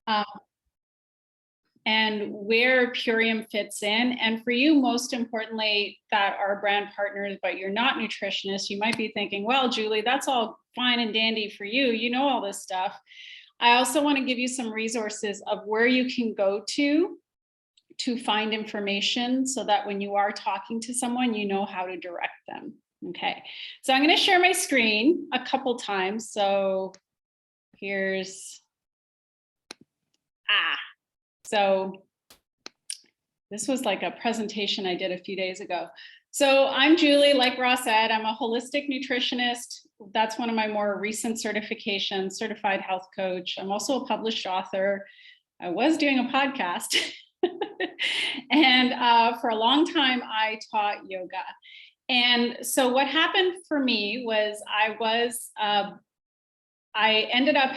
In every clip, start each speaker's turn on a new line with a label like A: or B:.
A: um, and where Purium fits in. And for you, most importantly, that are brand partners, but you're not nutritionists, you might be thinking, well, Julie, that's all fine and dandy for you. You know all this stuff. I also want to give you some resources of where you can go to find information so that when you are talking to someone, you know how to direct them. Okay, so I'm going to share my screen a couple times. So here's, so this was like a presentation I did a few days ago. So I'm Julie, like Ross said, I'm a holistic nutritionist. That's one of my more recent certifications, certified health coach. I'm also a published author. I was doing a podcast. And for a long time, I taught yoga. And so what happened for me was I ended up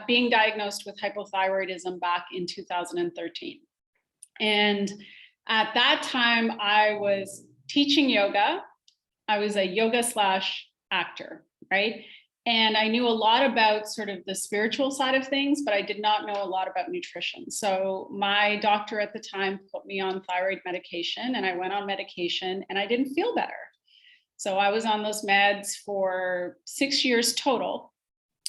A: being diagnosed with hypothyroidism back in 2013. And at that time, I was teaching yoga. I was a yoga / actor, right? And I knew a lot about sort of the spiritual side of things, but I did not know a lot about nutrition. So my doctor at the time put me on thyroid medication, and I went on medication and I didn't feel better. So I was on those meds for 6 years total.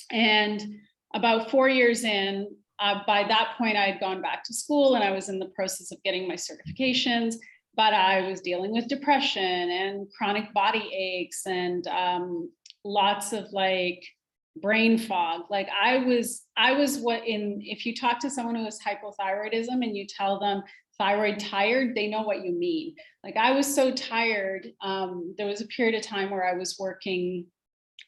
A: And about 4 years in, by that point, I had gone back to school and I was in the process of getting my certifications, but I was dealing with depression and chronic body aches and lots of like brain fog. Like I was if you talk to someone who has hypothyroidism and you tell them thyroid tired, they know what you mean. Like I was so tired. There was a period of time where I was working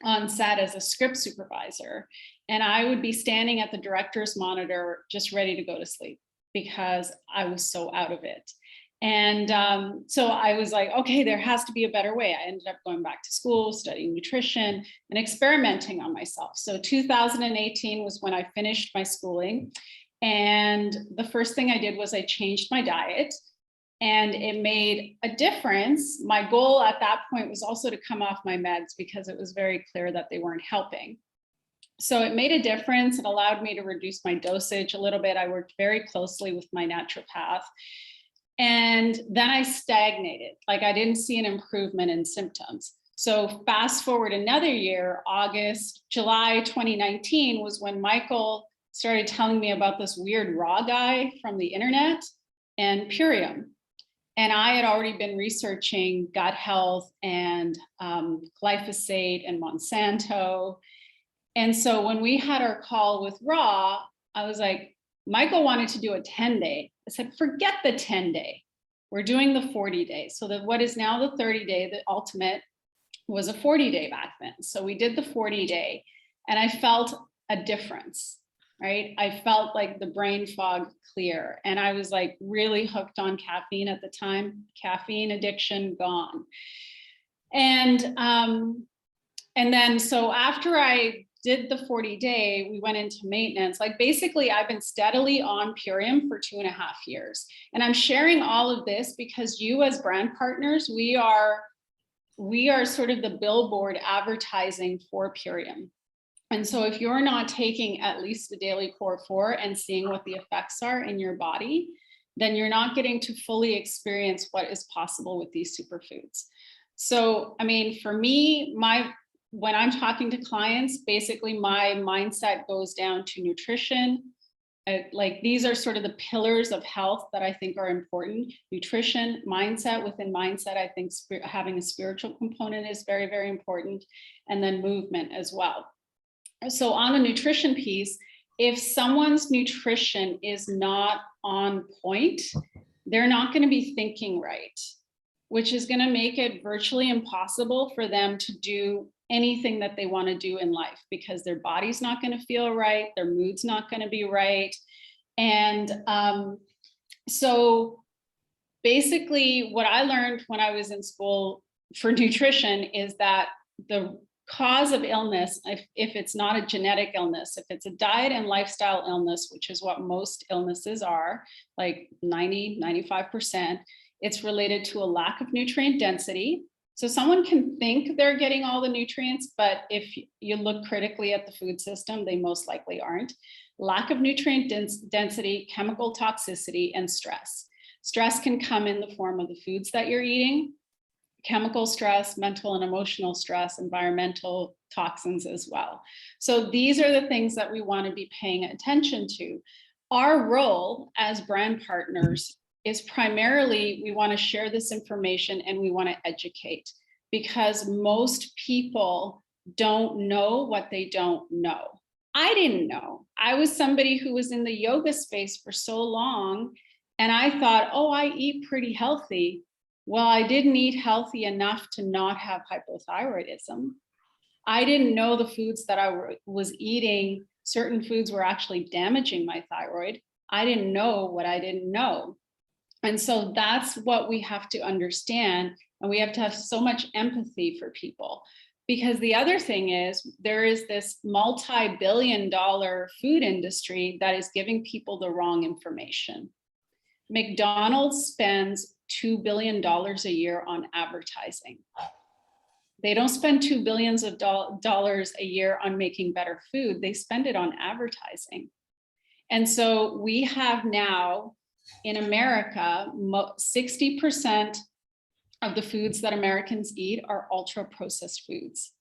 A: on set as a script supervisor, and I would be standing at the director's monitor just ready to go to sleep because I was so out of it. And so I was like, okay, there has to be a better way. I ended up going back to school, studying nutrition and experimenting on myself. So 2018 was when I finished my schooling. And the first thing I did was I changed my diet, and it made a difference. My goal at that point was also to come off my meds because it was very clear that they weren't helping. So it made a difference. It allowed me to reduce my dosage a little bit. I worked very closely with my naturopath. And then I stagnated. Like I didn't see an improvement in symptoms. So fast forward another year, July 2019 was when Michael started telling me about this weird raw guy from the internet and Purium. And I had already been researching gut health and glyphosate and Monsanto. And so when we had our call with Raw, I was like, Michael wanted to do a 10-day. I said, forget the 10-day. We're doing the 40-day. So that what is now the 30-day, the ultimate, was a 40-day back then. So we did the 40-day, and I felt a difference, right? I felt like the brain fog clear, and I was like really hooked on caffeine at the time. Caffeine addiction gone. And then so after I did the 40-day, we went into maintenance. Like basically, I've been steadily on Purium for 2.5 years. And I'm sharing all of this because you as brand partners, we are sort of the billboard advertising for Purium. And so if you're not taking at least the daily core 4 and seeing what the effects are in your body, then you're not getting to fully experience what is possible with these superfoods. So, I mean, for me, when I'm talking to clients, basically my mindset goes down to nutrition. Like these are sort of the pillars of health that I think are important. Nutrition, mindset. Within mindset, I think having a spiritual component is very, very important. And then movement as well. So on the nutrition piece, if someone's nutrition is not on point, they're not going to be thinking right, which is going to make it virtually impossible for them to do anything that they want to do in life because their body's not going to feel right, their mood's not going to be right. And so basically what I learned when I was in school for nutrition is that the cause of illness, if it's not a genetic illness, if it's a diet and lifestyle illness, which is what most illnesses are, like 95%, it's related to a lack of nutrient density. So someone can think they're getting all the nutrients, but if you look critically at the food system, they most likely aren't. lack of nutrient density, chemical toxicity, and stress. Stress can come in the form of the foods that you're eating, chemical stress, mental and emotional stress, environmental toxins as well. So these are the things that we want to be paying attention to. Our role as brand partners is primarily, we want to share this information and we want to educate, because most people don't know what they don't know. I didn't know. I was somebody who was in the yoga space for so long, and I thought, oh, I eat pretty healthy. Well, I didn't eat healthy enough to not have hypothyroidism. I didn't know the foods that I was eating, certain foods were actually damaging my thyroid. I didn't know what I didn't know. And so that's what we have to understand. And we have to have so much empathy for people. Because the other thing is, there is this multi-billion-dollar food industry that is giving people the wrong information. McDonald's spends $2 billion a year on advertising. They don't spend $2 billion a year on making better food. They spend it on advertising. And so we have now in America, 60% of the foods that Americans eat are ultra processed foods,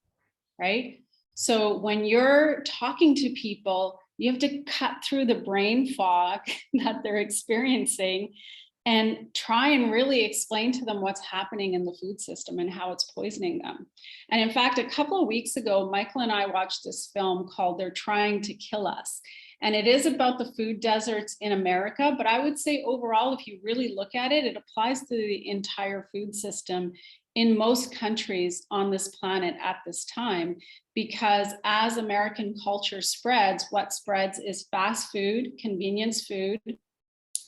A: right? So when you're talking to people, you have to cut through the brain fog that they're experiencing and try and really explain to them what's happening in the food system and how it's poisoning them. And in fact, a couple of weeks ago, Michael and I watched this film called They're Trying to Kill Us. And it is about the food deserts in America, but I would say overall, if you really look at it, it applies to the entire food system in most countries on this planet at this time, because as American culture spreads, what spreads is fast food, convenience food,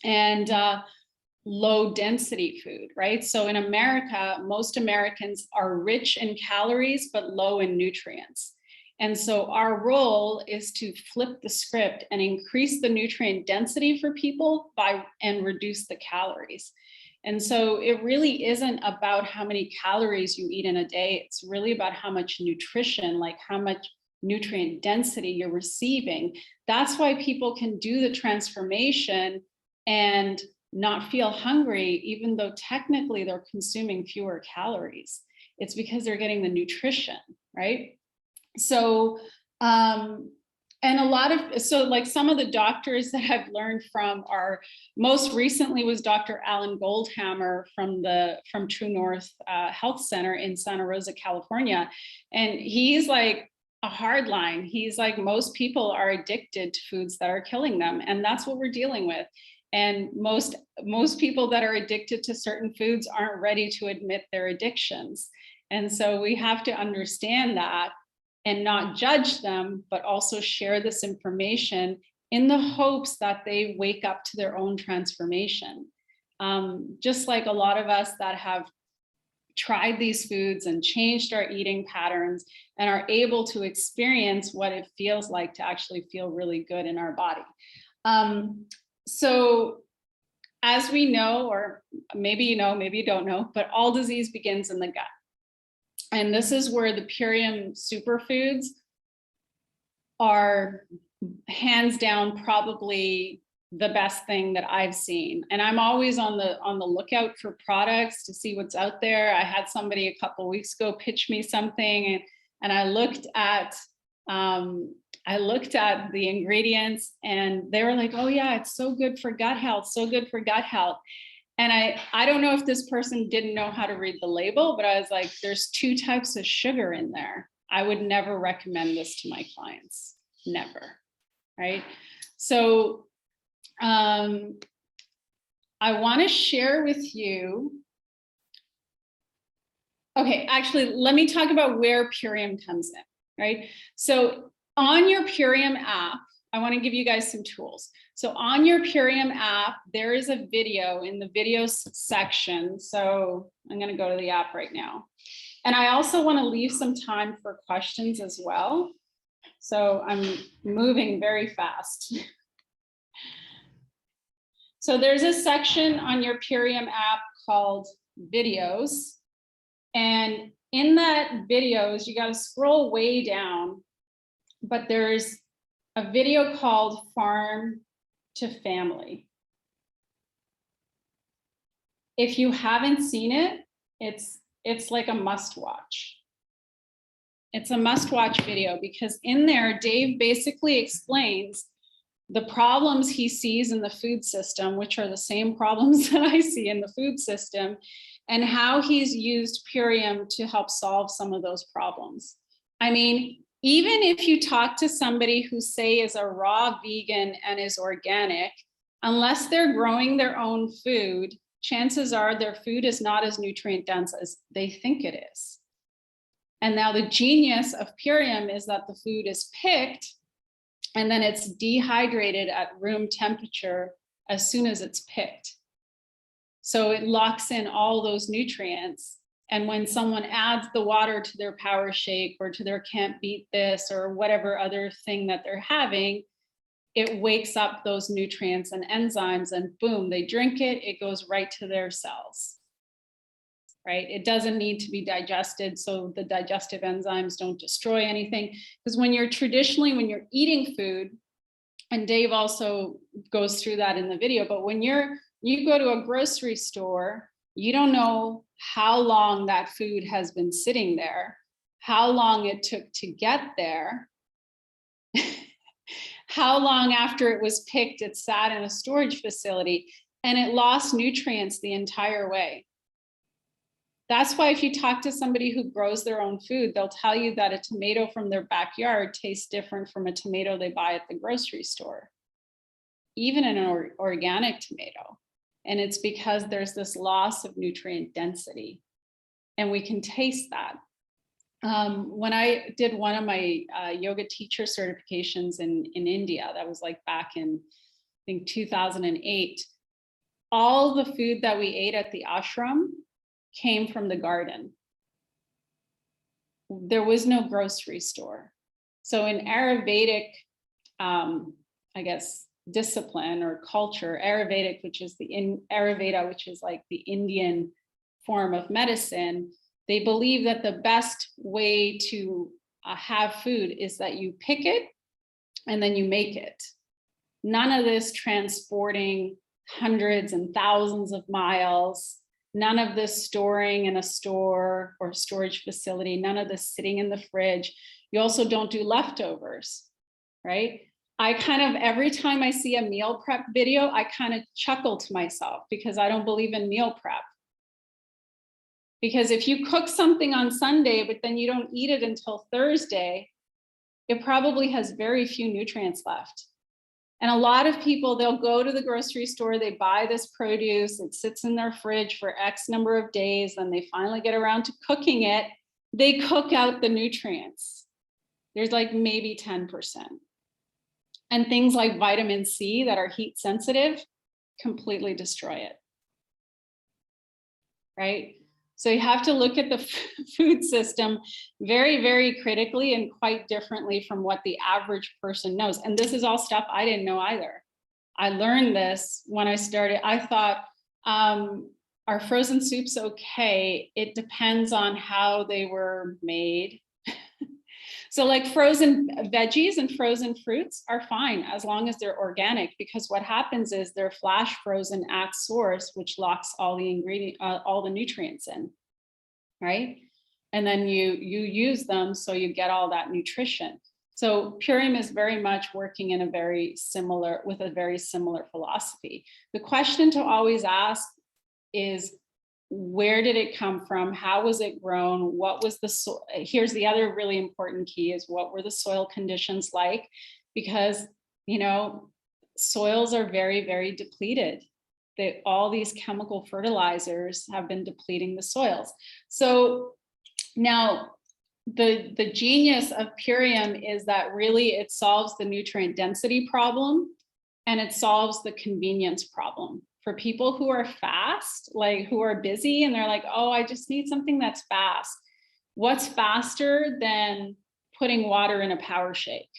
A: and low density food, right? So in America, most Americans are rich in calories, but low in nutrients. And so our role is to flip the script and increase the nutrient density for people and reduce the calories. And so it really isn't about how many calories you eat in a day. It's really about how much nutrition, like how much nutrient density you're receiving. That's why people can do the transformation and not feel hungry, even though technically they're consuming fewer calories. It's because they're getting the nutrition, right? So, and a lot of, so like some of the doctors that I've learned from are, most recently was Dr. Alan Goldhamer from True North Health Center in Santa Rosa, California. And he's like a hard line. He's like, most people are addicted to foods that are killing them. And that's what we're dealing with. And most people that are addicted to certain foods aren't ready to admit their addictions. And so we have to understand that and not judge them, but also share this information in the hopes that they wake up to their own transformation. Just like a lot of us that have tried these foods and changed our eating patterns and are able to experience what it feels like to actually feel really good in our body. So as we know, or maybe you know, maybe you don't know, but all disease begins in the gut. And this is where the Purium superfoods are hands down probably the best thing that I've seen. And I'm always on the lookout for products to see what's out there. I had somebody a couple of weeks ago pitch me something, and I looked at the ingredients and they were like, oh yeah, it's so good for gut health, so good for gut health. And I don't know if this person didn't know how to read the label, but I was like, there's 2 types of sugar in there. I would never recommend this to my clients, never, right? So I want to share with you. Okay, actually, let me talk about where Purium comes in, right? So on your Purium app, I want to give you guys some tools. So on your Purium app, there is a video in the videos section. So I'm going to go to the app right now. And I also want to leave some time for questions as well. So I'm moving very fast. So there's a section on your Purium app called videos. And in that videos, you got to scroll way down, but there's a video called Farm to Family. If you haven't seen it, it's like a must watch. It's a must watch video because in there, Dave basically explains the problems he sees in the food system, which are the same problems that I see in the food system, and how he's used Purium to help solve some of those problems. I mean, even if you talk to somebody who say is a raw vegan and is organic, unless they're growing their own food, chances are their food is not as nutrient dense as they think it is. And now the genius of Purium is that the food is picked and then it's dehydrated at room temperature as soon as it's picked. So it locks in all those nutrients. And when someone adds the water to their power shake or to their can't beat this or whatever other thing that they're having, it wakes up those nutrients and enzymes and boom, they drink it, it goes right to their cells, right? It doesn't need to be digested so the digestive enzymes don't destroy anything. Because when you're eating food, and Dave also goes through that in the video, but when you go to a grocery store, you don't know how long that food has been sitting there, how long it took to get there, how long after it was picked it sat in a storage facility, and it lost nutrients the entire way. That's why if you talk to somebody who grows their own food, they'll tell you that a tomato from their backyard tastes different from a tomato they buy at the grocery store, even an organic tomato. And it's because there's this loss of nutrient density, and we can taste that. When I did one of my yoga teacher certifications in India, that was like back in, I think, 2008, all the food that we ate at the ashram came from the garden. There was no grocery store. So in Ayurvedic, I guess, discipline or culture, Ayurvedic, which is Ayurveda, which is like the Indian form of medicine, they believe that the best way to have food is that you pick it and then you make it. None of this transporting hundreds and thousands of miles, none of this storing in a store or storage facility, none of this sitting in the fridge. You also don't do leftovers, right? I kind of, every time I see a meal prep video, I kind of chuckle to myself because I don't believe in meal prep. Because if you cook something on Sunday, but then you don't eat it until Thursday, it probably has very few nutrients left. And a lot of people, they'll go to the grocery store, they buy this produce, it sits in their fridge for X number of days, then they finally get around to cooking it, they cook out the nutrients. There's like maybe 10%. And things like vitamin C that are heat sensitive completely destroy it, right? So you have to look at the food system very, very critically and quite differently from what the average person knows. And this is all stuff I didn't know either. I learned this when I started. I thought, are frozen soups okay? It depends on how they were made. So like frozen veggies and frozen fruits are fine as long as they're organic, because what happens is they're flash frozen at source, which locks all the nutrients in, right? And then you use them so you get all that nutrition. So Purium is very much working in with a very similar philosophy. The question to always ask is, where did it come from? How was it grown? What was the soil? Here's the other really important key is, what were the soil conditions like? Because, you know, soils are very, very depleted. All these chemical fertilizers have been depleting the soils. So now the genius of Purium is that really it solves the nutrient density problem and it solves the convenience problem. For people who are fast, like who are busy and they're like, oh, I just need something that's fast. What's faster than putting water in a power shake?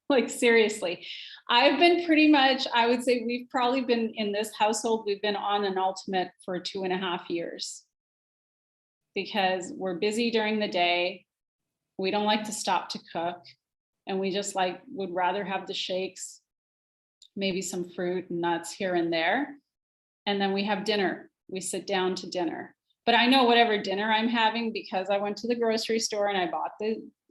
A: Like seriously, I've been pretty much, I would say we've probably been in this household, we've been on an ultimate for 2.5 years because we're busy during the day. We don't like to stop to cook. and we just like would rather have the shakes, maybe some fruit and nuts here and there. And then we have dinner. We sit down to dinner. But I know whatever dinner I'm having, because I went to the grocery store and I bought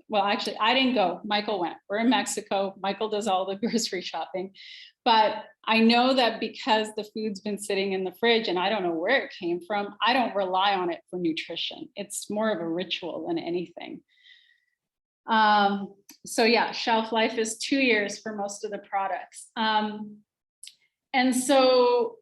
A: well, actually, I didn't go. Michael went. We're in Mexico. Michael does all the grocery shopping. But I know that because the food's been sitting in the fridge and I don't know where it came from, I don't rely on it for nutrition. It's more of a ritual than anything. So yeah, shelf life is 2 years for most of the products. And so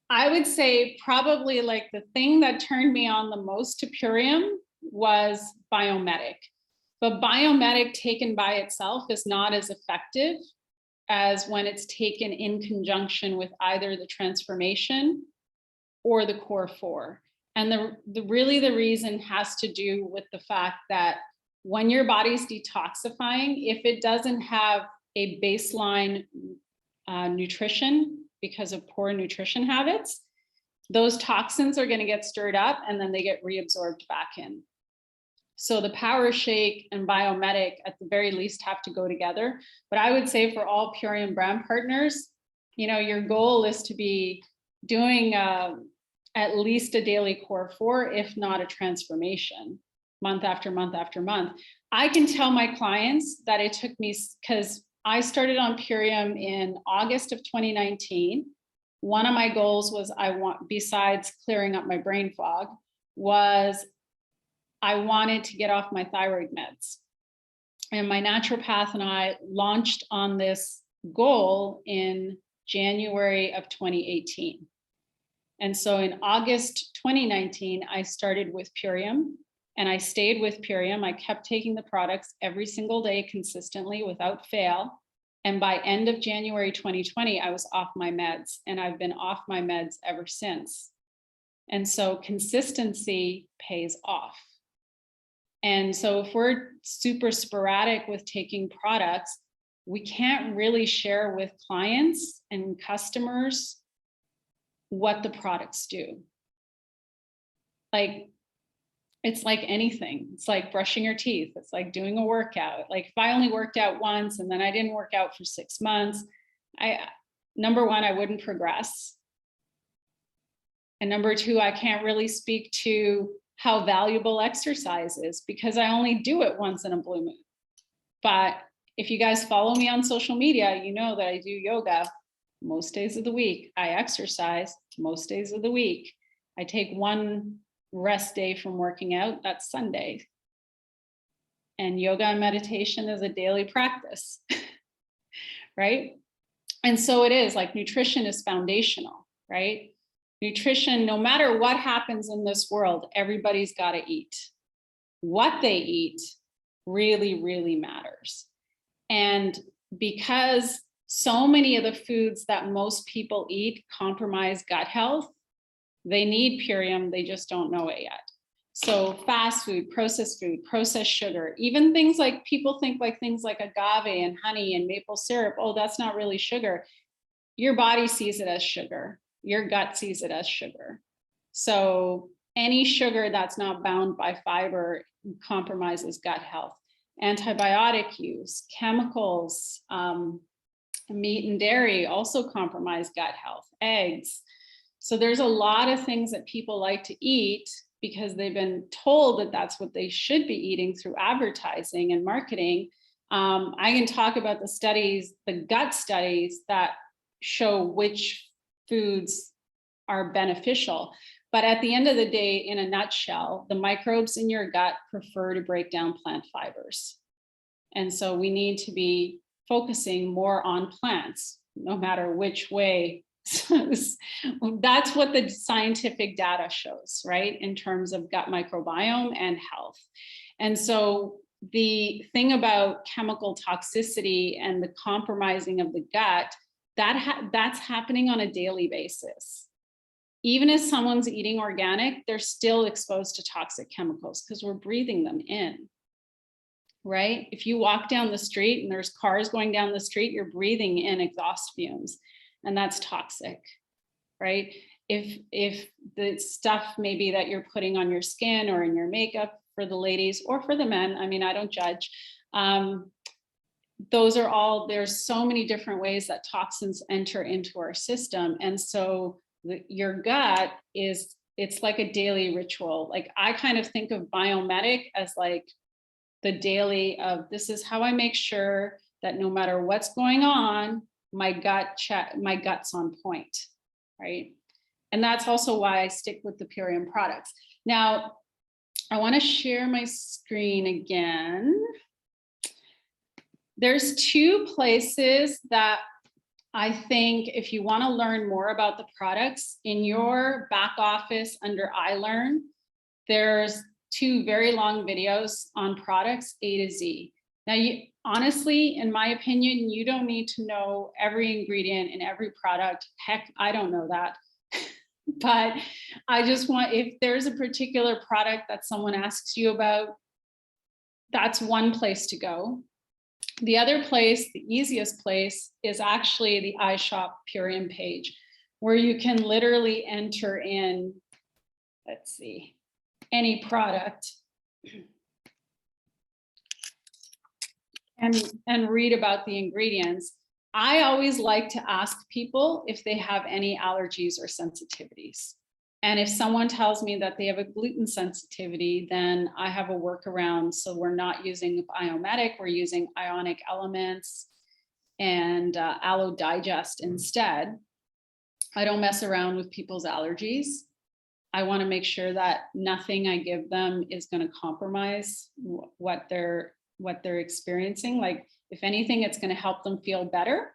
A: I would say probably like the thing that turned me on the most to Purium was Biometic. But Biometic taken by itself is not as effective as when it's taken in conjunction with either the transformation or the core 4. And the reason has to do with the fact that when your body's detoxifying, if it doesn't have a baseline nutrition because of poor nutrition habits, those toxins are going to get stirred up and then they get reabsorbed back in. So the Power Shake and Biometic at the very least have to go together. But I would say for all Purium brand partners, you know, your goal is to be doing at least a daily core 4, if not a transformation, month after month after month. I can tell my clients that it took me, because I started on Purium in August of 2019. One of my goals was besides clearing up my brain fog, was I wanted to get off my thyroid meds. And my naturopath and I launched on this goal in January of 2018. And so in August 2019, I started with Purium and I stayed with Purium. I kept taking the products every single day consistently without fail. And by end of January 2020, I was off my meds, and I've been off my meds ever since. And so consistency pays off. And so if we're super sporadic with taking products, we can't really share with clients and customers what the products do. Like, it's like anything. It's like brushing your teeth. It's like doing a workout. Like if I only worked out once and then I didn't work out for 6 months, number one, I wouldn't progress. And number two, I can't really speak to how valuable exercise is because I only do it once in a blue moon. But if you guys follow me on social media, you know that I do yoga most days of the week. I exercise most days of the week. I take one rest day from working out, that's Sunday. And yoga and meditation is a daily practice, right? And so it is, like, nutrition is foundational, right? Nutrition, no matter what happens in this world, everybody's got to eat. What they eat really, really matters. And because so many of the foods that most people eat compromise gut health, they need Purium, they just don't know it yet. So fast food, processed sugar, even things like people think like things like agave and honey and maple syrup, oh, that's not really sugar. Your body sees it as sugar. Your gut sees it as sugar. So any sugar that's not bound by fiber compromises gut health. Antibiotic use, chemicals, meat and dairy also compromise gut health, eggs. So there's a lot of things that people like to eat because they've been told that that's what they should be eating through advertising and marketing. I can talk about the studies, the gut studies that show which foods are beneficial. But at the end of the day, in a nutshell, the microbes in your gut prefer to break down plant fibers. And so we need to be focusing more on plants, no matter which way. That's what the scientific data shows, right? In terms of gut microbiome and health. And so the thing about chemical toxicity and the compromising of the gut, that's happening on a daily basis. Even if someone's eating organic, they're still exposed to toxic chemicals because we're breathing them in, right? If you walk down the street and there's cars going down the street, you're breathing in exhaust fumes, and that's toxic, right? If the stuff maybe that you're putting on your skin or in your makeup for the ladies or for the men. I mean, I don't judge. Those are all, there's so many different ways that toxins enter into our system. And so your gut is, it's like a daily ritual. Like I kind of think of biomedic as like the daily of, this is how I make sure that no matter what's going on, my gut's on point, right? And that's also why I stick with the Purium products. Now, I want to share my screen again. There's two places that I think if you want to learn more about the products, in your back office under iLearn, there's two very long videos on products A to Z. Now, honestly, in my opinion, you don't need to know every ingredient in every product. Heck, I don't know that. But I just want, if there's a particular product that someone asks you about, that's one place to go. The other place, the easiest place, is actually the iShop Purium page, where you can literally enter in, let's see, any product and read about the ingredients. I always like to ask people if they have any allergies or sensitivities. And if someone tells me that they have a gluten sensitivity, then I have a workaround. So we're not using Biometic, we're using ionic elements and Aloe Digest instead. I don't mess around with people's allergies. I want to make sure that nothing I give them is going to compromise what they're experiencing. Like, if anything, it's going to help them feel better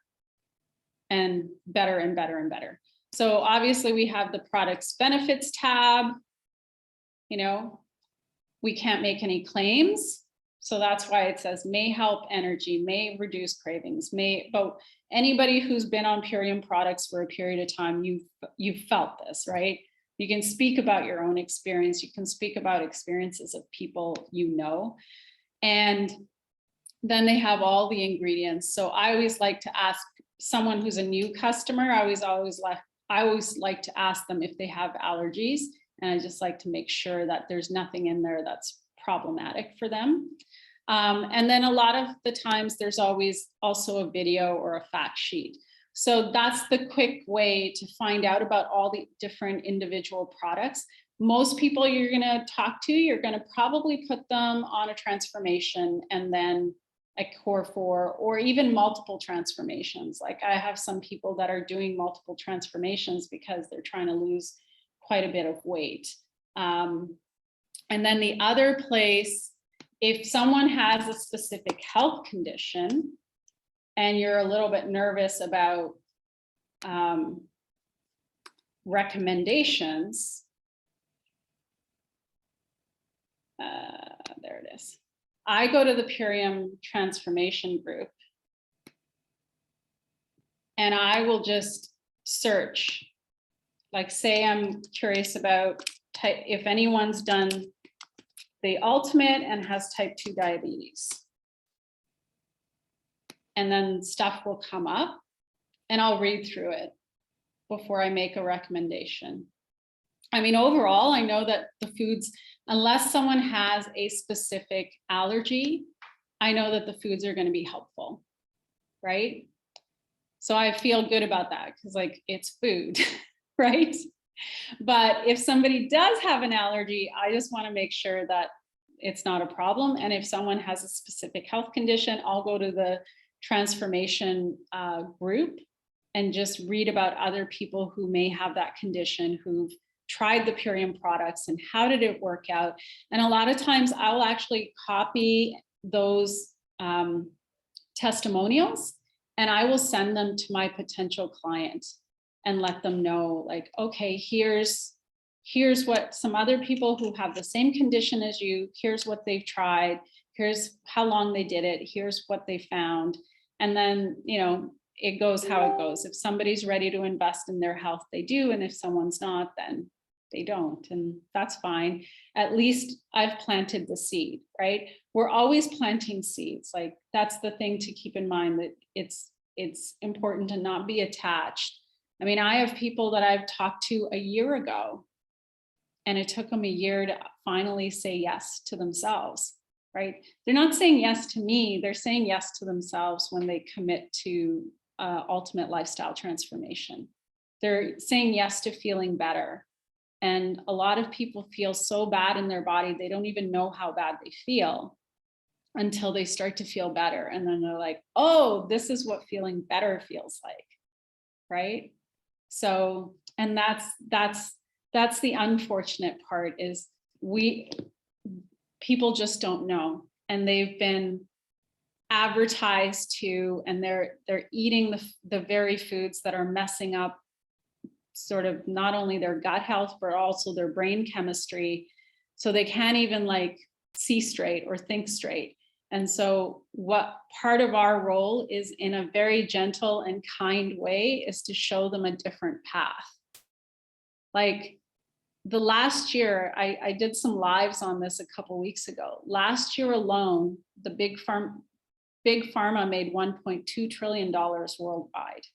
A: and better and better and better. So obviously we have the products benefits tab. You know, we can't make any claims. So that's why it says may help energy, may reduce cravings, but anybody who's been on Purium products for a period of time, you've felt this, right? You can speak about your own experience. You can speak about experiences of people you know. And then they have all the ingredients. So I always like to ask someone who's a new customer, I always like to ask them if they have allergies. And I just like to make sure that there's nothing in there that's problematic for them. And then a lot of the times there's always also a video or a fact sheet. So that's the quick way to find out about all the different individual products. Most people you're going to talk to, you're going to probably put them on a transformation and then a core 4 or even multiple transformations. Like I have some people that are doing multiple transformations because they're trying to lose quite a bit of weight. And then the other place, if someone has a specific health condition and you're a little bit nervous about recommendations, there it is. I go to the Purium transformation group and I will just search, like say I'm curious about if anyone's done the ultimate and has type 2 diabetes. And then stuff will come up and I'll read through it before I make a recommendation. I mean, overall, I know that the foods, unless someone has a specific allergy, I know that the foods are going to be helpful, right? So I feel good about that because like it's food, right? But if somebody does have an allergy, I just want to make sure that it's not a problem. And if someone has a specific health condition, I'll go to the transformation group and just read about other people who may have that condition, who've tried the Purium products and how did it work out. And a lot of times I'll actually copy those testimonials and I will send them to my potential client and let them know like, okay, here's what some other people who have the same condition as you, here's what they've tried, here's how long they did it, here's what they found. And then, you know, it goes how it goes. If somebody's ready to invest in their health, they do. And if someone's not, then they don't, and that's fine. At least I've planted the seed, right? We're always planting seeds. Like that's the thing to keep in mind, that it's important to not be attached. I mean, I have people that I've talked to a year ago And it took them a year to finally say yes to themselves, right? They're not saying yes to me, they're saying yes to themselves when they commit to ultimate lifestyle transformation. They're saying yes to feeling better. And a lot of people feel so bad in their body, they don't even know how bad they feel until they start to feel better. And then they're like, oh, this is what feeling better feels like, right? So, and that's the unfortunate part, is people just don't know, and they've been advertised to, and they're eating the very foods that are messing up sort of not only their gut health, but also their brain chemistry. So they can't even like see straight or think straight. And so what part of our role is, in a very gentle and kind way, is to show them a different path. Like the last year, I did some lives on this a couple weeks ago. Last year alone, the big pharma made $1.2 trillion worldwide.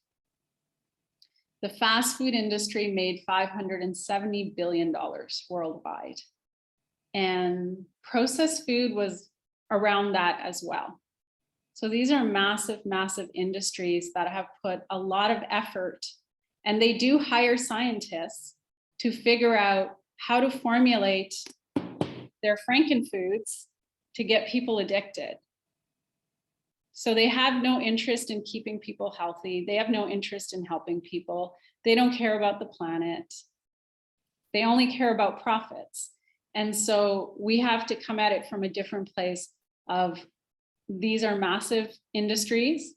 A: The fast food industry made $570 billion worldwide. And processed food was around that as well. So these are massive, massive industries that have put a lot of effort, and they do hire scientists to figure out how to formulate their frankenfoods to get people addicted. So they have no interest in keeping people healthy. They have no interest in helping people. They don't care about the planet. They only care about profits. And so we have to come at it from a different place of, these are massive industries,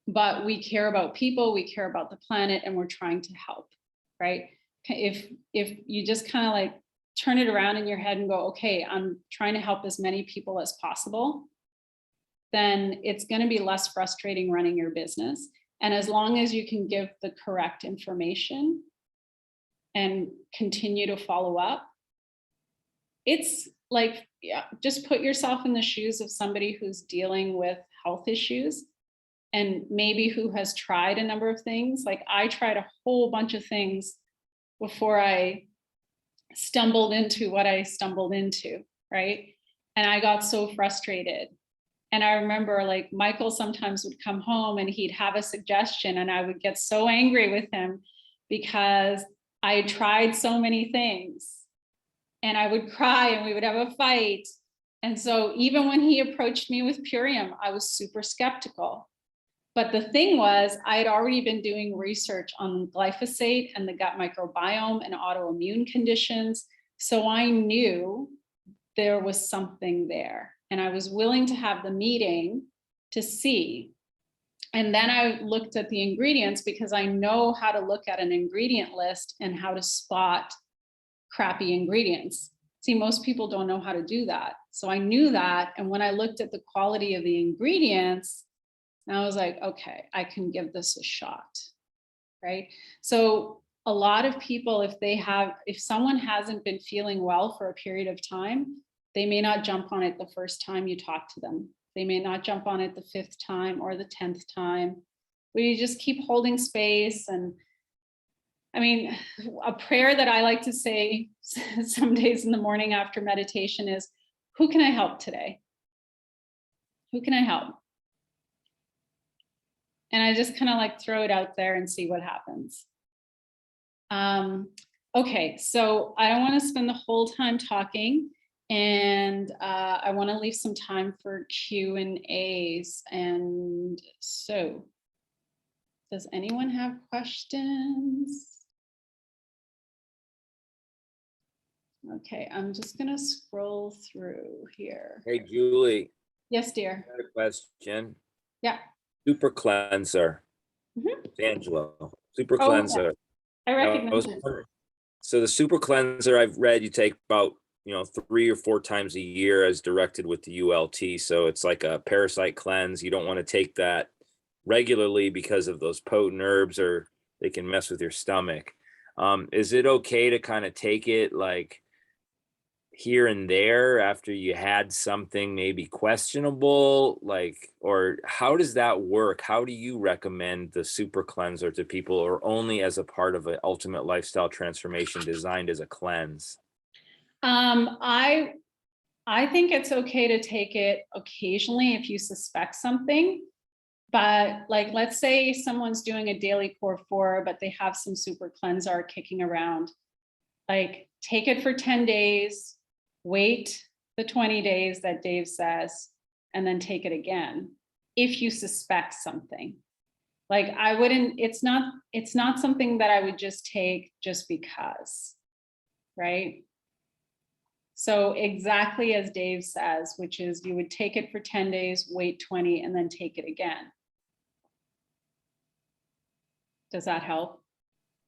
A: but we care about people, we care about the planet, and we're trying to help, right? If you just kind of like turn it around in your head and go, okay, I'm trying to help as many people as possible, then it's going to be less frustrating running your business. And as long as you can give the correct information and continue to follow up, it's like, yeah, just put yourself in the shoes of somebody who's dealing with health issues and maybe who has tried a number of things. Like I tried a whole bunch of things before I stumbled into what I stumbled into, right? And I got so frustrated. And I remember like Michael sometimes would come home and he'd have a suggestion, and I would get so angry with him because I had tried so many things, and I would cry and we would have a fight. And so even when he approached me with Purium, I was super skeptical. But the thing was, I had already been doing research on glyphosate and the gut microbiome and autoimmune conditions. So I knew there was something there. And I was willing to have the meeting to see. And then I looked at the ingredients, because I know how to look at an ingredient list and how to spot crappy ingredients. See, most people don't know how to do that. So I knew that. And when I looked at the quality of the ingredients, I was like, okay, I can give this a shot, right? So a lot of people, if someone hasn't been feeling well for a period of time, they may not jump on it the first time you talk to them. They may not jump on it the 5th time or the 10th time. We just keep holding space. And I mean, a prayer that I like to say some days in the morning after meditation is, who can I help today? Who can I help? And I just kind of like throw it out there and see what happens. Okay, so I don't want to spend the whole time talking, and I want to leave some time for Q&As. And so, does anyone have questions? Okay, I'm just going to scroll through here.
B: Hey, Julie.
A: Yes, dear.
B: I got a question.
A: Yeah.
B: Super cleanser. Angelo. Super cleanser.
A: Okay. I recognize it.
B: So the super cleanser, I've read you take about 3 or 4 times a year as directed with the ULT. So it's like a parasite cleanse. You don't want to take that regularly because of those potent herbs, or they can mess with your stomach. Is it okay to kind of take it like here and there after you had something maybe questionable, like, or how does that work? How do you recommend the super cleanser to people, or only as a part of an ultimate lifestyle transformation designed as a cleanse?
A: I think it's okay to take it occasionally if you suspect something. But like, let's say someone's doing a daily core 4, but they have some super cleanser kicking around. Like, take it for 10 days, wait the 20 days that Dave says, and then take it again if you suspect something. Like, I wouldn't, it's not something that I would just take just because, right? So exactly as Dave says, which is you would take it for 10 days, wait 20, and then take it again. Does that help?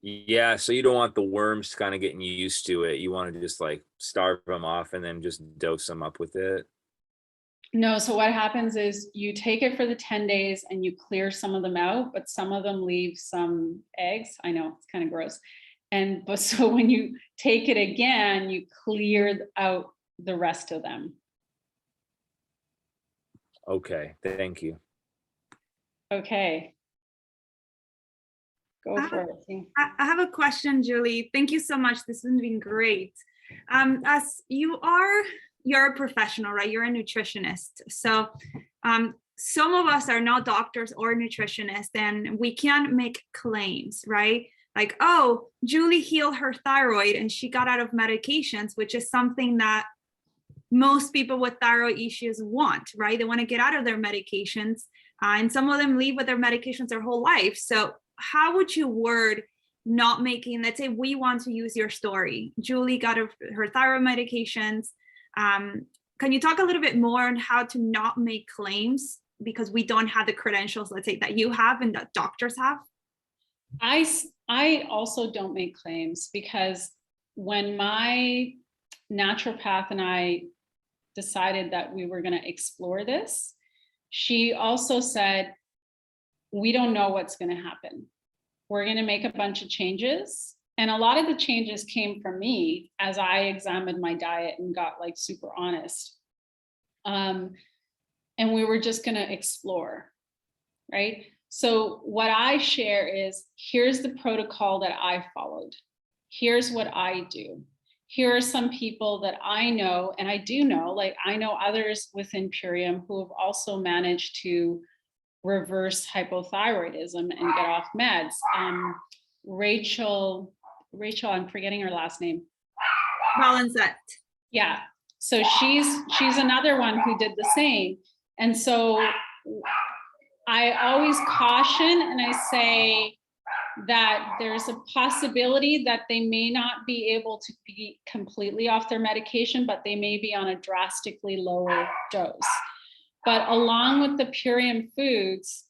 B: Yeah, so you don't want the worms kind of getting used to it. You want to just like starve them off and then just dose them up with it.
A: No, so what happens is you take it for the 10 days and you clear some of them out, but some of them leave some eggs. I know it's kind of gross. But so when you take it again, you clear out the rest of them.
B: Okay, thank you.
A: Okay. Go
C: I
A: for
C: have,
A: it.
C: I have a question, Julie. Thank you so much. This has been great. As you're a professional, right? You're a nutritionist. So some of us are not doctors or nutritionists, and we can't make claims, right? Like, oh, Julie healed her thyroid and she got out of medications, which is something that most people with thyroid issues want, right? They want to get out of their medications, and some of them live with their medications their whole life. So how would you word not making, let's say we want to use your story. Julie got her thyroid medications. Can you talk a little bit more on how to not make claims because we don't have the credentials, let's say, that you have and that doctors have?
A: I also don't make claims, because when my naturopath and I decided that we were going to explore this, she also said, we don't know what's going to happen. We're going to make a bunch of changes. And a lot of the changes came from me as I examined my diet and got like super honest. And we were just going to explore, right? So what I share is, here's the protocol that I followed. Here's what I do. Here are some people that I know, and I do know, like I know others within Purium who have also managed to reverse hypothyroidism and get off meds. Rachel, I'm forgetting her last name.
C: Valenzuela.
A: Yeah. So she's another one who did the same. And so I always caution and I say that there's a possibility that they may not be able to be completely off their medication, but they may be on a drastically lower dose. But along with the Purium foods,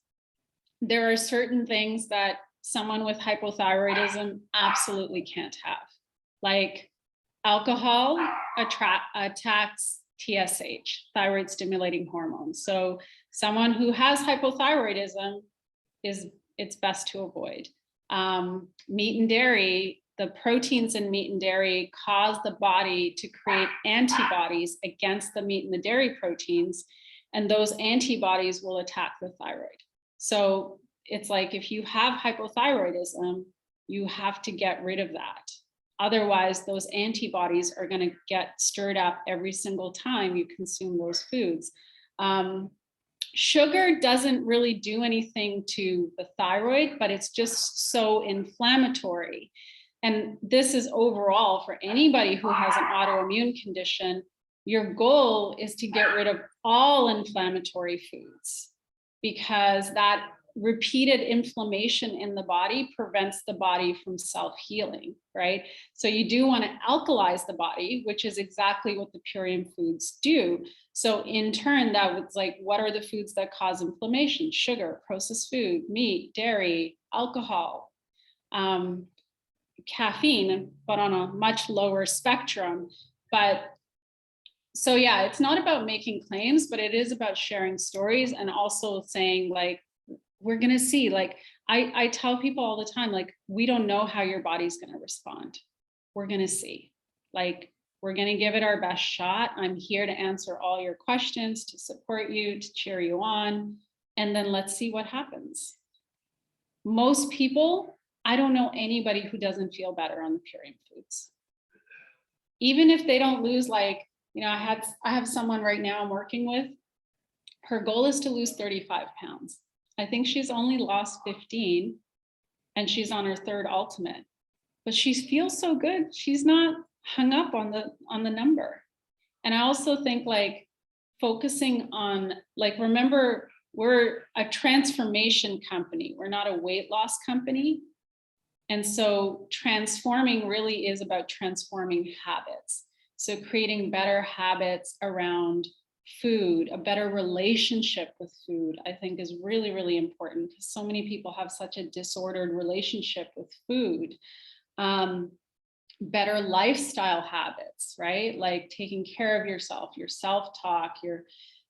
A: there are certain things that someone with hypothyroidism absolutely can't have. Like alcohol attacks TSH, thyroid stimulating hormone. So someone who has hypothyroidism, it's best to avoid. Meat and dairy, the proteins in meat and dairy cause the body to create antibodies against the meat and the dairy proteins, and those antibodies will attack the thyroid. So it's like, if you have hypothyroidism, you have to get rid of that. Otherwise, those antibodies are going to get stirred up every single time you consume those foods. Sugar doesn't really do anything to the thyroid, but it's just so inflammatory. And this is overall for anybody who has an autoimmune condition. Your goal is to get rid of all inflammatory foods, because that repeated inflammation in the body prevents the body from self-healing, right? So you do want to alkalize the body, which is exactly what the Purium foods do. So in turn, that was like, what are the foods that cause inflammation? Sugar, processed food, meat, dairy, alcohol, caffeine, but on a much lower spectrum. But so yeah, it's not about making claims, but it is about sharing stories and also saying, like, we're going to see, like, I tell people all the time, like, we don't know how your body's going to respond. We're going to see, like, We're going to give it our best shot. I'm here to answer all your questions, to support you, to cheer you on, and then let's see what happens. Most people, I don't know anybody who doesn't feel better on the Purium foods. Even if they don't lose, like, you know, I have someone right now I'm working with. Her goal is to lose 35 pounds. I think she's only lost 15 and she's on her third ultimate, but she feels so good. She's not hung up on the number. And I also think, like, focusing on, like, remember, we're a transformation company. We're not a weight loss company. And so transforming really is about transforming habits. So creating better habits around food, a better relationship with food, I think is really, really important, because so many people have such a disordered relationship with food. Better lifestyle habits, right? Like taking care of yourself, your self-talk, your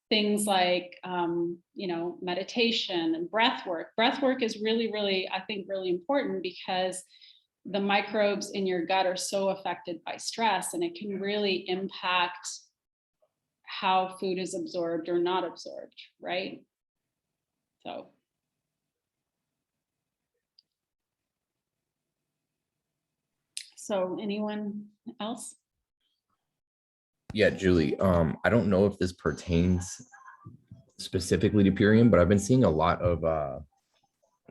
A: things like, you know, meditation and breath work. Breath work is really, really, I think, really important, because the microbes in your gut are so affected by stress, and it can really impact how food is absorbed or not absorbed, right? So anyone else?
D: Yeah, Julie. I don't know if this pertains specifically to Purium, but I've been seeing a lot of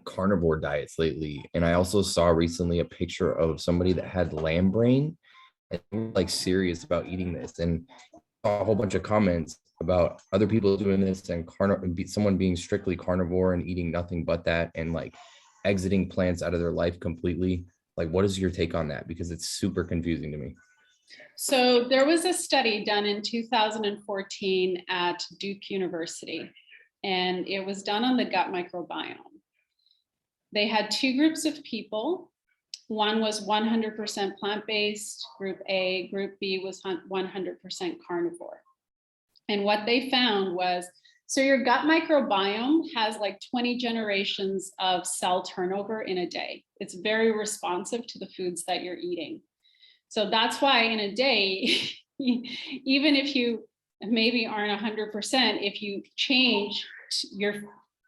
D: carnivore diets lately. And I also saw recently a picture of somebody that had lamb brain and they were, like, serious about eating this, and saw a whole bunch of comments about other people doing this and someone being strictly carnivore and eating nothing but that, and like exiting plants out of their life completely. Like, what is your take on that? Because it's super confusing to me.
A: So there was a study done in 2014 at Duke University, and it was done on the gut microbiome. They had two groups of people. One was 100% plant-based, group A. Group B was 100% carnivore. And what they found was, so your gut microbiome has like 20 generations of cell turnover in a day. It's very responsive to the foods that you're eating. So that's why in a day, even if you maybe aren't 100%, if you change your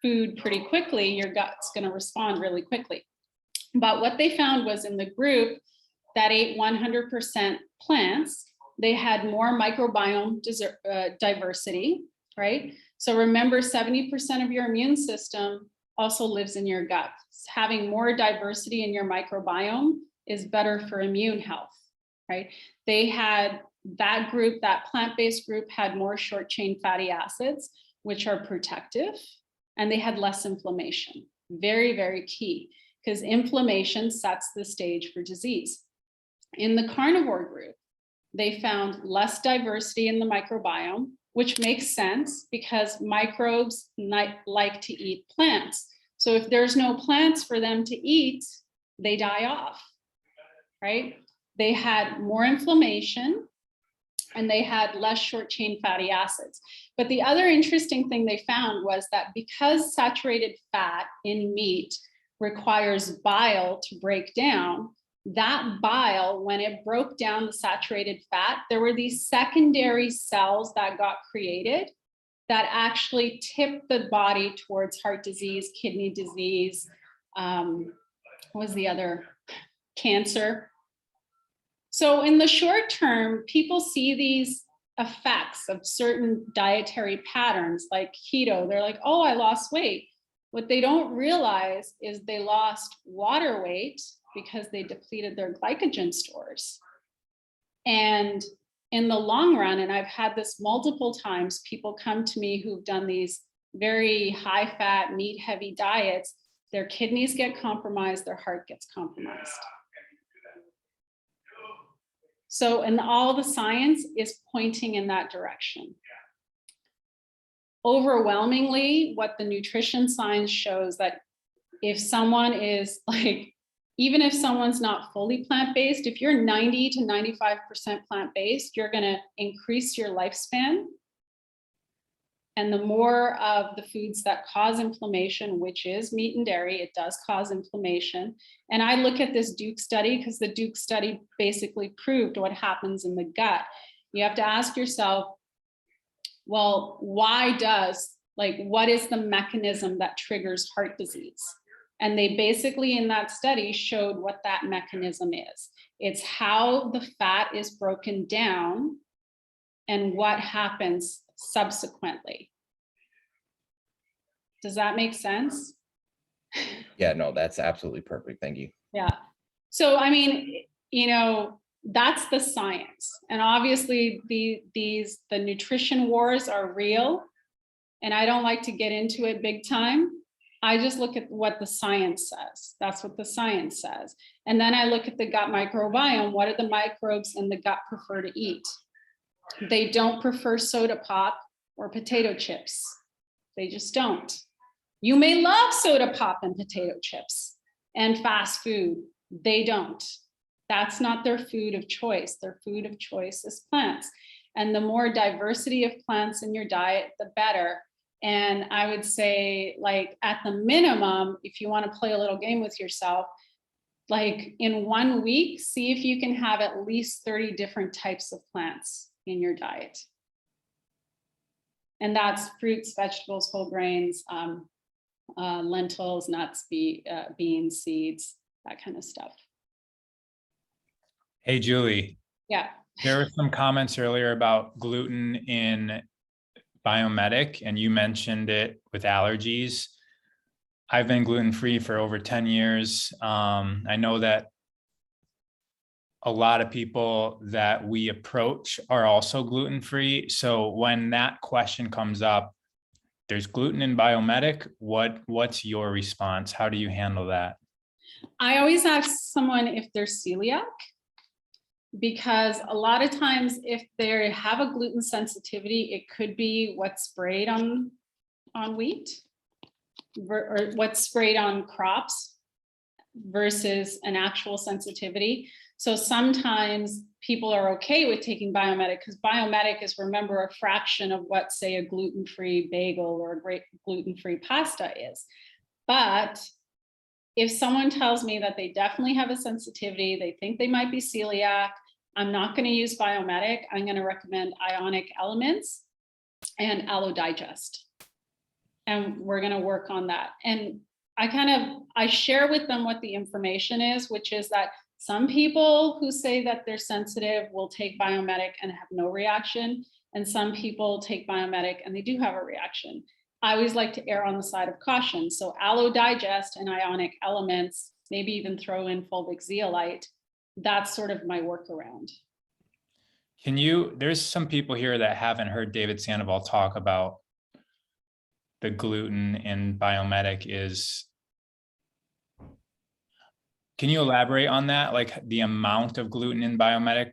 A: food pretty quickly, your gut's going to respond really quickly. But what they found was, in the group that ate 100% plants, they had more microbiome diversity, right? So remember, 70% of your immune system also lives in your gut. Having more diversity in your microbiome is better for immune health, right? They had that group, that plant-based group, had more short chain fatty acids, which are protective, and they had less inflammation. Very, very key, because inflammation sets the stage for disease. In the carnivore group, they found less diversity in the microbiome, which makes sense because microbes like to eat plants. So if there's no plants for them to eat, they die off, right? They had more inflammation and they had less short chain fatty acids. But the other interesting thing they found was that because saturated fat in meat requires bile to break down, that bile, when it broke down the saturated fat, there were these secondary cells that got created that actually tipped the body towards heart disease, kidney disease, what was the other? Cancer. So in the short term, people see these effects of certain dietary patterns like keto. They're like, oh, I lost weight. What they don't realize is they lost water weight because they depleted their glycogen stores. And in the long run, and I've had this multiple times, people come to me who've done these very high fat, meat heavy diets, their kidneys get compromised, their heart gets compromised. So, and all the science is pointing in that direction. Overwhelmingly, what the nutrition science shows that if someone is like, even if someone's not fully plant-based, if you're 90 to 95% plant-based, you're going to increase your lifespan. And the more of the foods that cause inflammation, which is meat and dairy, it does cause inflammation. And I look at this Duke study because the Duke study basically proved what happens in the gut. You have to ask yourself, well, what is the mechanism that triggers heart disease? And they basically in that study showed what that mechanism is. It's how the fat is broken down and what happens subsequently. Does that make sense?
D: Yeah, no, that's absolutely perfect. Thank you.
A: Yeah. So, I mean, that's the science. And obviously the nutrition wars are real. And I don't like to get into it big time. I just look at what the science says. That's what the science says. And then I look at the gut microbiome. What do the microbes in the gut prefer to eat? They don't prefer soda pop or potato chips. They just don't. You may love soda pop and potato chips and fast food. They don't. That's not their food of choice. Their food of choice is plants. And the more diversity of plants in your diet, the better. And I would say, like, at the minimum, if you want to play a little game with yourself, like in 1 week, see if you can have at least 30 different types of plants in your diet. And that's fruits, vegetables, whole grains, lentils, nuts, beans, seeds, that kind of stuff.
E: Hey, Julie.
A: Yeah.
E: There were some comments earlier about gluten in Biomedic, and you mentioned it with allergies. I've been gluten-free for over 10 years. I know that a lot of people that we approach are also gluten-free. So when that question comes up, there's gluten in Biomedic, what's your response? How do you handle that?
A: I always ask someone if they're celiac, because a lot of times if they have a gluten sensitivity, it could be what's sprayed on wheat or what's sprayed on crops versus an actual sensitivity. So sometimes people are okay with taking Biomedic because Biomedic is, remember, a fraction of what, say, a gluten-free bagel or a great gluten-free pasta is. But if someone tells me that they definitely have a sensitivity, they think they might be celiac, I'm not going to use Biomedic. I'm going to recommend Ionic Elements and Aloe Digest. And we're going to work on that. And I share with them what the information is, which is that some people who say that they're sensitive will take Biomedic and have no reaction. And some people take Biomedic and they do have a reaction. I always like to err on the side of caution. So Aloe Digest and Ionic Elements, maybe even throw in fulvic zeolite. That's sort of my workaround.
E: There's some people here that haven't heard David Sandoval talk about the gluten in Biomedic can you elaborate on that? Like the amount of gluten in Biomedic?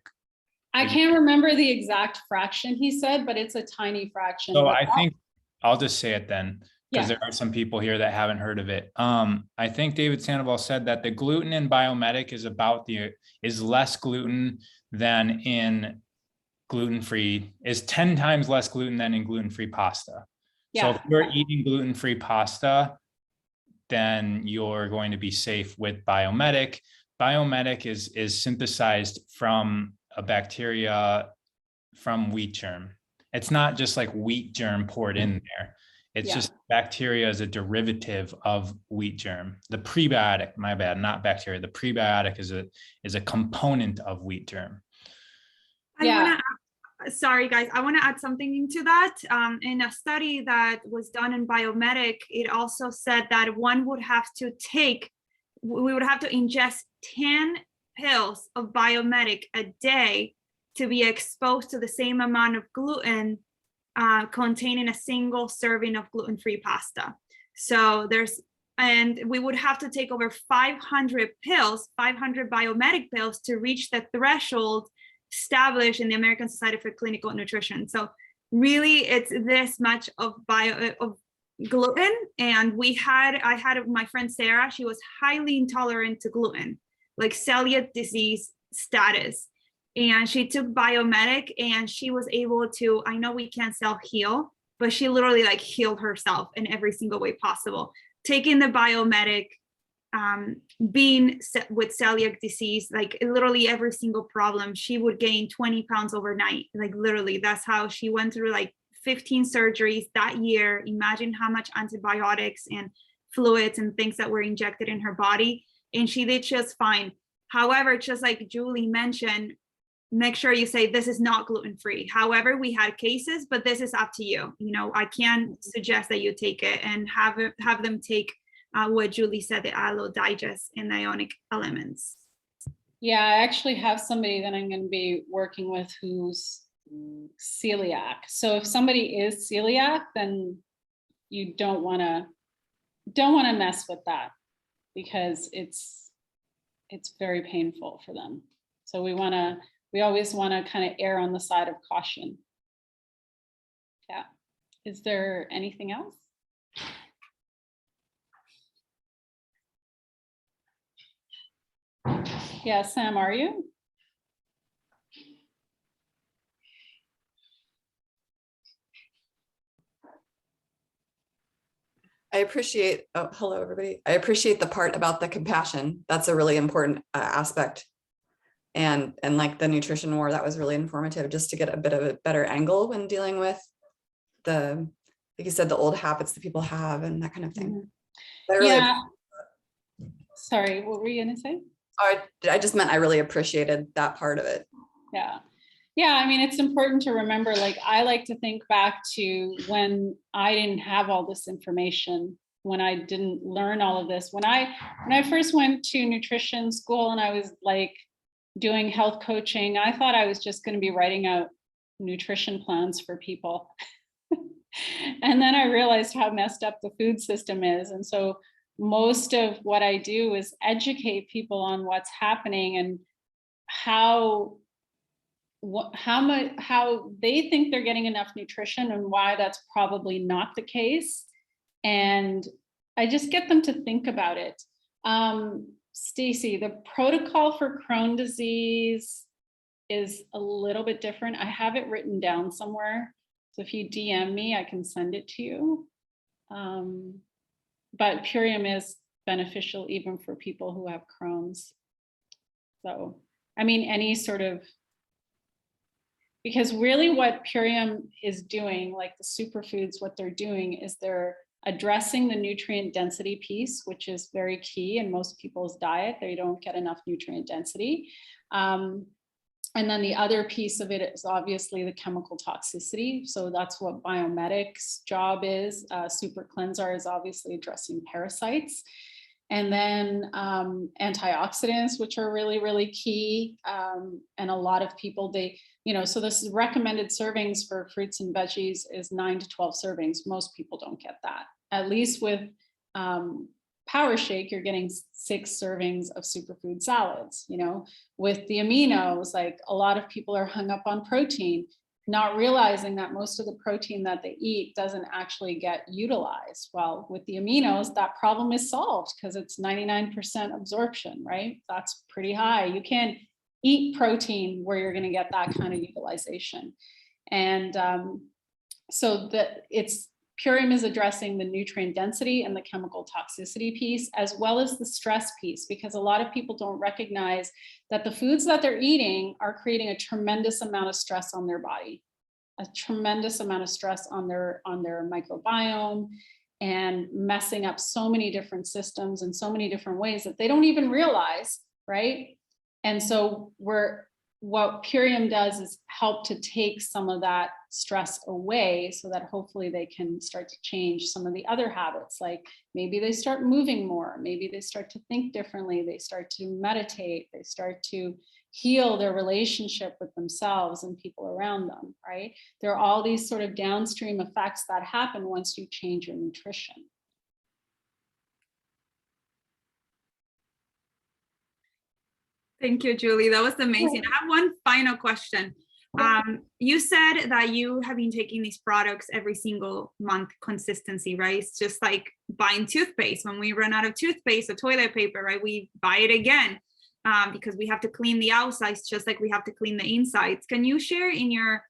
A: I can't remember the exact fraction he said, but it's a tiny fraction.
E: So I think I'll just say it then, because
A: Yeah.
E: there are some people here that haven't heard of it. I think David Sandoval said that the gluten in Biomedic is less gluten than in gluten-free, is 10 times less gluten than in gluten-free pasta.
A: Yeah.
E: So if you're eating gluten-free pasta, then you're going to be safe with Biomedic. Biomedic is synthesized from a bacteria from wheat germ. It's not just like wheat germ poured in there. It's just bacteria as a derivative of wheat germ. The prebiotic, my bad, not bacteria. The prebiotic is a component of wheat germ.
C: Sorry, guys, I want to add something into that. In a study that was done in Biomedic, it also said that we would have to ingest 10 pills of Biomedic a day to be exposed to the same amount of gluten containing a single serving of gluten-free pasta. So and we would have to take over 500 Biomedic pills to reach the threshold established in the American Society for Clinical Nutrition. So really it's this much of gluten. And I had my friend Sarah, she was highly intolerant to gluten, like celiac disease status. And she took Biomedic and she was able to, I know we can't self-heal, but she literally like healed herself in every single way possible. Taking the biomedic, being with celiac disease, like literally every single problem, she would gain 20 pounds overnight. Like literally, that's how she went through like 15 surgeries that year. Imagine how much antibiotics and fluids and things that were injected in her body. And she did just fine. However, just like Julie mentioned, make sure you say this is not gluten-free. However, we had cases, but this is up to you. You know, I can suggest that you take it and have them take what Julie said, the aloe digest and ionic elements.
A: Yeah, I actually have somebody that I'm going to be working with who's celiac. So if somebody is celiac, then you don't want to mess with that, because it's very painful for them. So we always want to kind of err on the side of caution. Yeah. Is there anything else? Yeah, Sam, are you?
F: I appreciate, oh, hello, everybody. I appreciate the part about the compassion. That's a really important aspect. And like the nutrition war, that was really informative, just to get a bit of a better angle when dealing with the, like you said, the old habits that people have and that kind of thing. Really,
A: yeah. Sorry, what were you going to say?
F: I just meant I really appreciated that part of it.
A: Yeah. Yeah, I mean, it's important to remember, like, I like to think back to when I didn't have all this information, when I didn't learn all of this. When I first went to nutrition school and I was like doing health coaching, I thought I was just going to be writing out nutrition plans for people. And then I realized how messed up the food system is. And so most of what I do is educate people on what's happening and how they think they're getting enough nutrition and why that's probably not the case. And I just get them to think about it. Stacy, the protocol for Crohn disease is a little bit different. I have it written down somewhere. So if you DM me, I can send it to you. But Purium is beneficial even for people who have Crohn's. So, I mean, any sort of, because really what Purium is doing, like the superfoods, what they're doing is they're addressing the nutrient density piece, which is very key in most people's diet. They don't get enough nutrient density. And then the other piece of it is obviously the chemical toxicity. So that's what Biomedic's job is. Super Cleanser is obviously addressing parasites. And then antioxidants, which are really, really key. And a lot of people, so this is recommended servings for fruits and veggies is 9 to 12 servings. Most people don't get that. At least with Power Shake, you're getting 6 servings of superfood salads. With the aminos, like a lot of people are hung up on protein, not realizing that most of the protein that they eat doesn't actually get utilized. Well, with the aminos, that problem is solved because it's 99% absorption, right? That's pretty high. You can't eat protein where you're going to get that kind of utilization. And so Purium is addressing the nutrient density and the chemical toxicity piece, as well as the stress piece, because a lot of people don't recognize that the foods that they're eating are creating a tremendous amount of stress on their body, a tremendous amount of stress on their microbiome, and messing up so many different systems in so many different ways that they don't even realize, right? And so what Purium does is help to take some of that stress away so that hopefully they can start to change some of the other habits. Like maybe they start moving more, maybe they start to think differently, they start to meditate, they start to heal their relationship with themselves and people around them, right? There are all these sort of downstream effects that happen once you change your nutrition.
C: Thank you, Julie. That was amazing. I have one final question. You said that you have been taking these products every single month consistency, right? It's just like buying toothpaste. When we run out of toothpaste or toilet paper, right, we buy it again because we have to clean the outsides just like we have to clean the insides. Can you share in your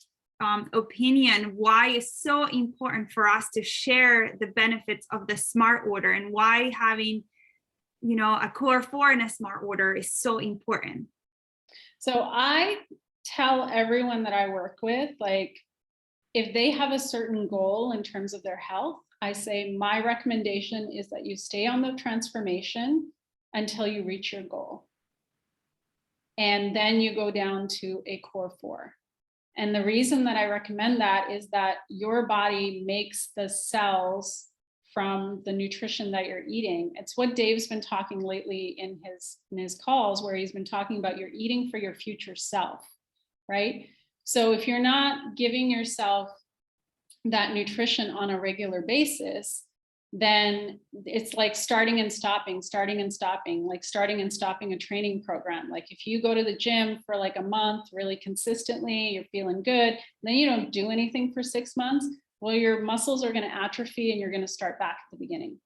C: opinion why it's so important for us to share the benefits of the smart order, and why having, you know, a core 4 in a smart order is so important.
A: So I tell everyone that I work with, like, if they have a certain goal in terms of their health, I say my recommendation is that you stay on the transformation until you reach your goal. And then you go down to a core 4. And the reason that I recommend that is that your body makes the cells from the nutrition that you're eating. It's what Dave's been talking lately in his calls, where he's been talking about you're eating for your future self, right? So if you're not giving yourself that nutrition on a regular basis, then it's like starting and stopping, like starting and stopping a training program. Like if you go to the gym for like a month really consistently, you're feeling good, then you don't do anything for 6 months, well, your muscles are going to atrophy and you're going to start back at the beginning.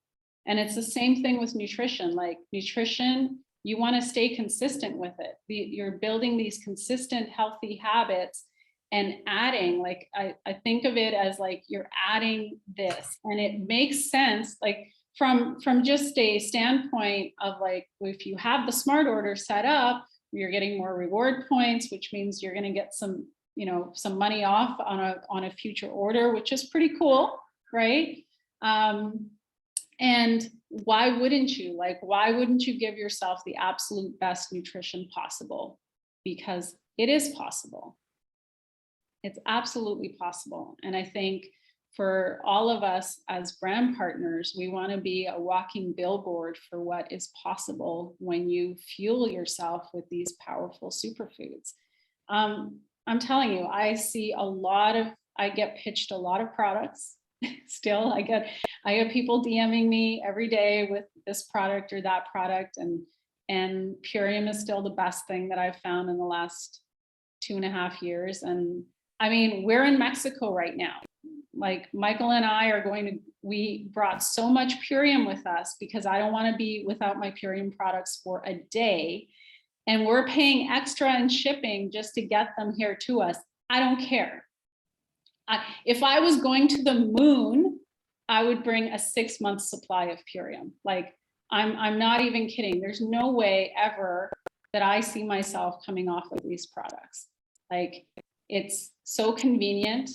A: And it's the same thing with nutrition. Like nutrition, you want to stay consistent with it. You're building these consistent healthy habits and adding, like, I think of it as like you're adding this, and it makes sense, like from just a standpoint of like, if you have the smart order set up, you're getting more reward points, which means you're going to get some, you know, some money off on a future order, which is pretty cool, right? And why wouldn't you? Like, why wouldn't you give yourself the absolute best nutrition possible? Because it is possible. It's absolutely possible. And I think for all of us as brand partners, we want to be a walking billboard for what is possible when you fuel yourself with these powerful superfoods. I'm telling you, I get pitched a lot of products. Still, I get people DMing me every day with this product or that product, and Purium is still the best thing that I've found in the last 2.5 years. And I mean, we're in Mexico right now. Like Michael and I we brought so much Purium with us because I don't want to be without my Purium products for a day. And we're paying extra in shipping just to get them here to us. I don't care. If I was going to the moon, I would bring a 6-month supply of Purium. Like, I'm not even kidding. There's no way ever that I see myself coming off of these products. Like, it's so convenient,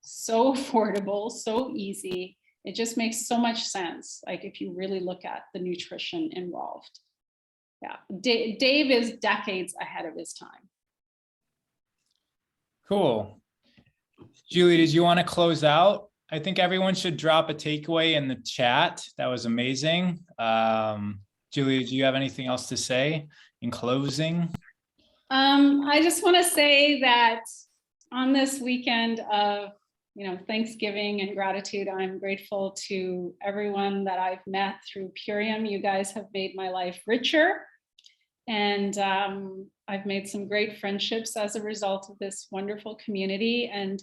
A: so affordable, so easy. It just makes so much sense. Like if you really look at the nutrition involved. Yeah, Dave is decades ahead of his time.
E: Cool. Julie, did you want to close out? I think everyone should drop a takeaway in the chat. That was amazing. Julie, do you have anything else to say in closing?
A: I just want to say that on this weekend of, Thanksgiving and gratitude, I'm grateful to everyone that I've met through Purium. You guys have made my life richer, and I've made some great friendships as a result of this wonderful community. And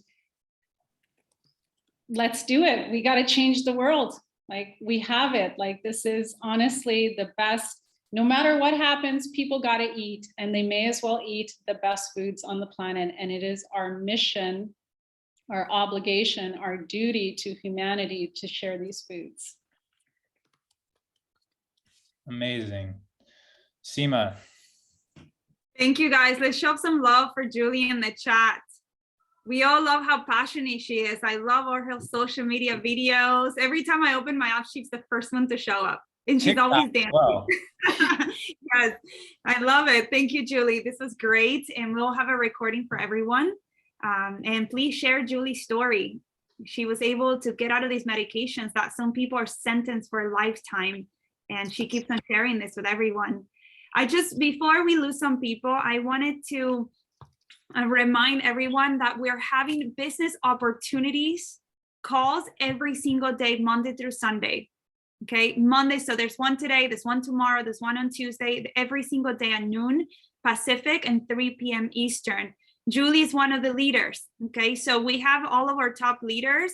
A: let's do it. We got to change the world. Like, we have it. Like, this is honestly the best. No matter what happens, people got to eat, and they may as well eat the best foods on the planet. And it is our mission, our obligation, our duty to humanity to share these foods.
E: Amazing. Seema.
C: Thank you, guys. Let's show some love for Julie in the chat. We all love how passionate she is. I love all her social media videos. Every time I open my app, she's the first one to show up. And she's always dancing.
E: Wow.
C: Yes, I love it. Thank you, Julie. This was great. And we'll have a recording for everyone. And please share Julie's story. She was able to get out of these medications that some people are sentenced for a lifetime. And she keeps on sharing this with everyone. Before we lose some people, I wanted to remind everyone that we're having business opportunities calls every single day, Monday through Sunday. Okay, Monday. So there's one today, there's one tomorrow, there's one on Tuesday, every single day at noon Pacific and 3 p.m. Eastern. Julie is one of the leaders. Okay, so we have all of our top leaders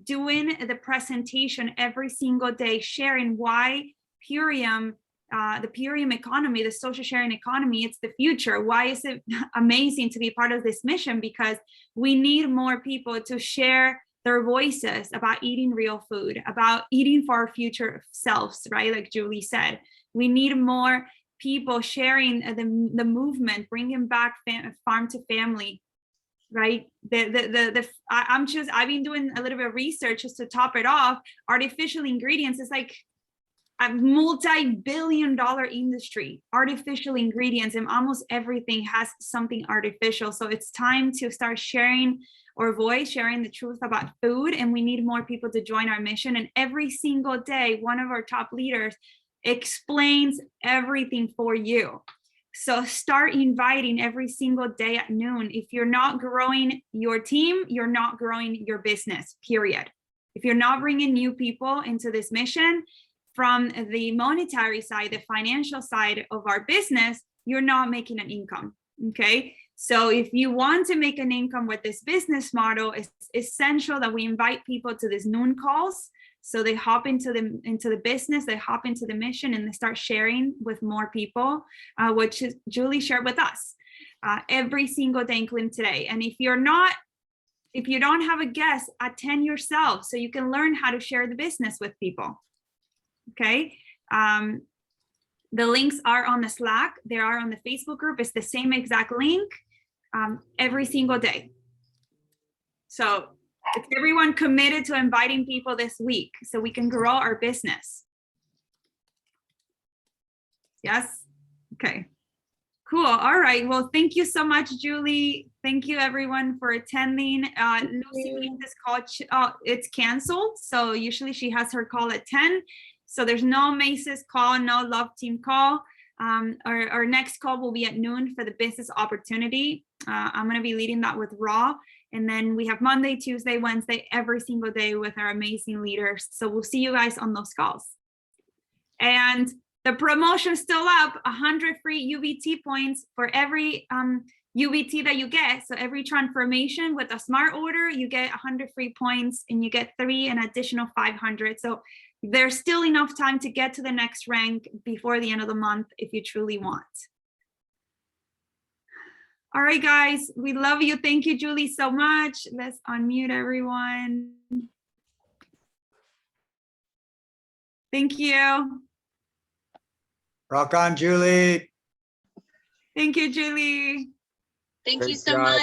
C: doing the presentation every single day, sharing why Purium the Purium economy, the social sharing economy, it's the future. Why is it amazing to be part of this mission? Because we need more people to share their voices about eating real food, about eating for our future selves, right? Like Julie said, we need more people sharing the movement, bringing back farm to family, right? I've been doing a little bit of research just to top it off. Artificial ingredients is like a multi-billion-dollar industry. Artificial ingredients, and almost everything has something artificial. So it's time to start sharing our voice, sharing the truth about food, and we need more people to join our mission. And every single day, one of our top leaders explains everything for you. So start inviting every single day at noon. If you're not growing your team, you're not growing your business, period. If you're not bringing new people into this mission from the monetary side, the financial side of our business, you're not making an income, okay? So if you want to make an income with this business model, it's essential that we invite people to these noon calls. So they hop into the business, they hop into the mission, and they start sharing with more people, which is Julie shared with us every single day, including today. And if you don't have a guest, attend yourself so you can learn how to share the business with people. Okay. The links are on the Slack. They are on the Facebook group. It's the same exact link every single day. So is everyone committed to inviting people this week so we can grow our business? Yes? Okay. Cool. All right. Well, thank you so much, Julie. Thank you, everyone, for attending. Lucy made this call. It's canceled. So usually she has her call at 10. So there's no Macy's call, no Love Team call. Our next call will be at noon for the business opportunity. I'm going to be leading that with Raw. And then we have Monday, Tuesday, Wednesday, every single day with our amazing leaders. So we'll see you guys on those calls. And the promotion is still up, 100 free UBT points for every UBT that you get. So every transformation with a smart order, you get 100 free points, and you get 3 an additional 500. So there's still enough time to get to the next rank before the end of the month if you truly want. All right, guys, we love you. Thank you, Julie, so much. Let's unmute everyone. Thank you.
G: Rock on, Julie.
C: Thank you, Julie.
H: Thank you
B: Great
H: so
B: job.
H: much.